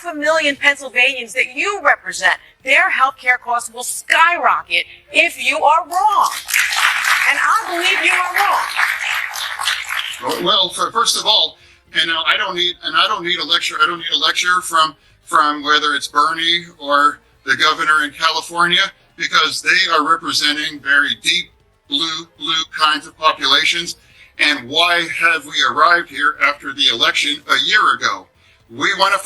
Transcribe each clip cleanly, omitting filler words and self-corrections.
500,000 Pennsylvanians that you represent, their health care costs will skyrocket if you are wrong. And I believe you are wrong. Well, first of all, and I don't need a lecture. I don't need a lecture from whether it's Bernie or the governor in California, because they are representing very deep blue kinds of populations. And why have we arrived here after the election a year ago? We got to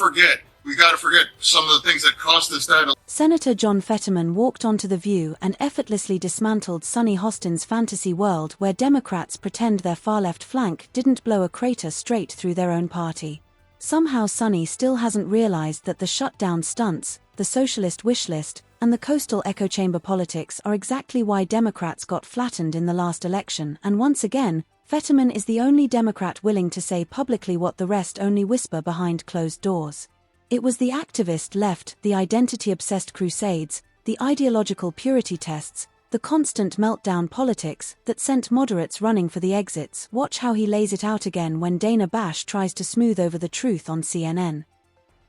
forget some of the things that cost us that. Senator John Fetterman walked onto The View and effortlessly dismantled Sonny Hostin's fantasy world where Democrats pretend their far-left flank didn't blow a crater straight through their own party. Somehow Sonny still hasn't realized that the shutdown stunts, the socialist wish list, and the coastal echo chamber politics are exactly why Democrats got flattened in the last election, and once again, Fetterman is the only Democrat willing to say publicly what the rest only whisper behind closed doors. It was the activist left, the identity-obsessed crusades, the ideological purity tests, the constant meltdown politics that sent moderates running for the exits. Watch how he lays it out again when Dana Bash tries to smooth over the truth on CNN.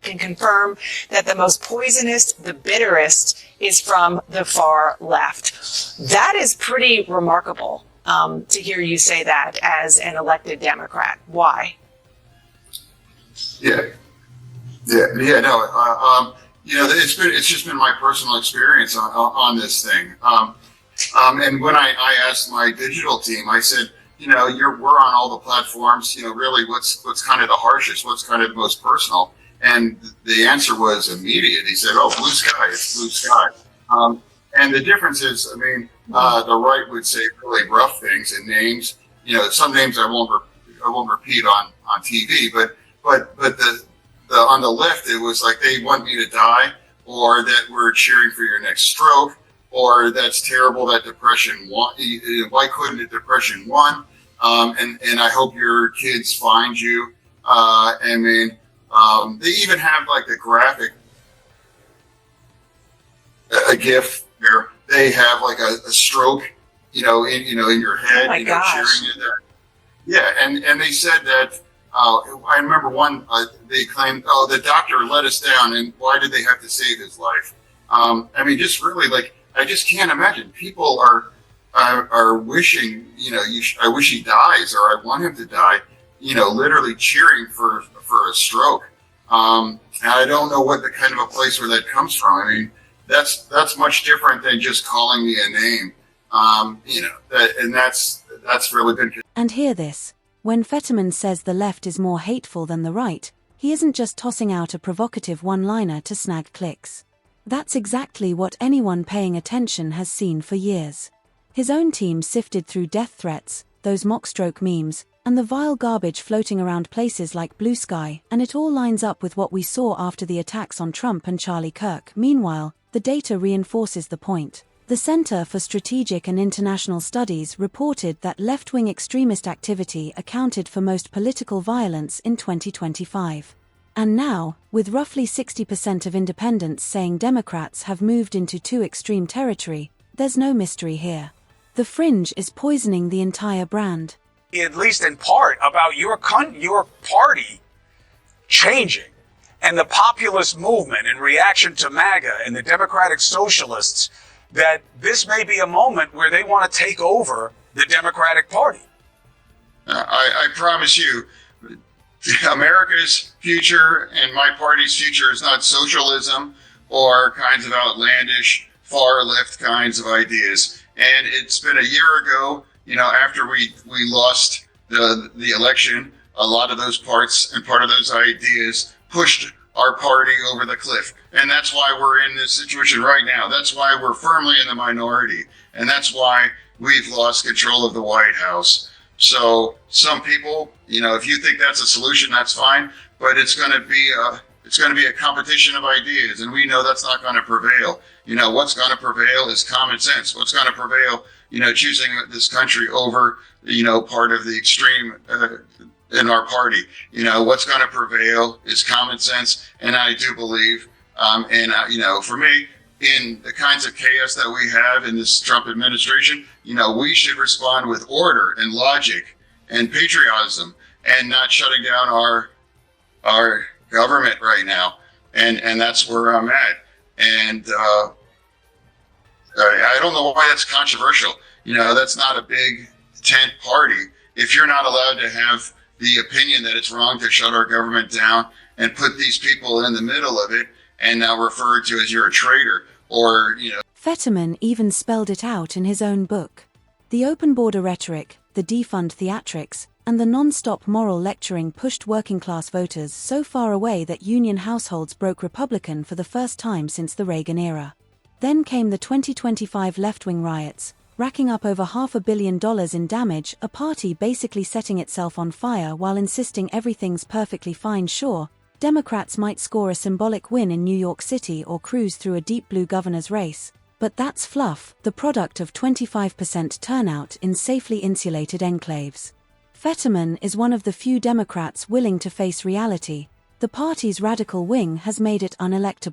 Can confirm that the most poisonous, the bitterest, is from the far left. That is pretty remarkable to hear you say that as an elected Democrat. Why? No. It's just been my personal experience on this thing. And when I asked my digital team, I said, we're on all the platforms. Really, what's kind of the harshest? What's kind of the most personal? And the answer was immediate. He said, "Oh, blue sky. It's blue sky." And the difference is, the right would say really rough things and names. Some names I won't repeat on TV, but the on the left, it was like they want me to die, or that we're cheering for your next stroke, or that's terrible that depression won. Why couldn't the depression won? And I hope your kids find you. They even have like the graphic, a GIF where they have like a stroke, in your head, oh my gosh. cheering you there. Yeah, and they said that. I remember one. They claimed, "Oh, the doctor let us down, and why did they have to save his life?" Just really I just can't imagine. People are wishing, I wish he dies, or I want him to die. Literally cheering for a stroke. And I don't know what the kind of a place where that comes from. That's much different than just calling me a name. That's really been. And hear this. When Fetterman says the left is more hateful than the right, he isn't just tossing out a provocative one-liner to snag clicks. That's exactly what anyone paying attention has seen for years. His own team sifted through death threats, those mockstroke memes, and the vile garbage floating around places like Blue Sky, and it all lines up with what we saw after the attacks on Trump and Charlie Kirk. Meanwhile, the data reinforces the point. The Center for Strategic and International Studies reported that left-wing extremist activity accounted for most political violence in 2025. And now, with roughly 60% of independents saying Democrats have moved into too extreme territory, there's no mystery here. The fringe is poisoning the entire brand. At least in part, about your party changing, and the populist movement in reaction to MAGA and the Democratic Socialists, that this may be a moment where they want to take over the Democratic Party. I promise you, America's future and my party's future is not socialism or kinds of outlandish far-left kinds of ideas. And it's been a year ago, after we lost the election, a lot of those parts and part of those ideas pushed our party over the cliff. And that's why we're in this situation right now. That's why we're firmly in the minority. And that's why we've lost control of the White House. So some people, if you think that's a solution, that's fine. But it's going to be a competition of ideas. And we know that's not going to prevail. What's going to prevail is common sense. What's going to prevail, choosing this country over, part of the extreme in our party. What's going to prevail is common sense. And I do believe, for me, in the kinds of chaos that we have in this Trump administration, we should respond with order and logic and patriotism and not shutting down our government right now. and that's where I'm at. And I don't know why that's controversial. That's not a big tent party. If you're not allowed to have the opinion that it's wrong to shut our government down and put these people in the middle of it and now refer to as you're a traitor or. Fetterman even spelled it out in his own book. The open border rhetoric, the defund theatrics, and the non-stop moral lecturing pushed working-class voters so far away that union households broke Republican for the first time since the Reagan era. Then came the 2025 left-wing riots, racking up over $500 million in damage, a party basically setting itself on fire while insisting everything's perfectly fine. Sure, Democrats might score a symbolic win in New York City or cruise through a deep blue governor's race, but that's fluff, the product of 25% turnout in safely insulated enclaves. Fetterman is one of the few Democrats willing to face reality. The party's radical wing has made it unelectable.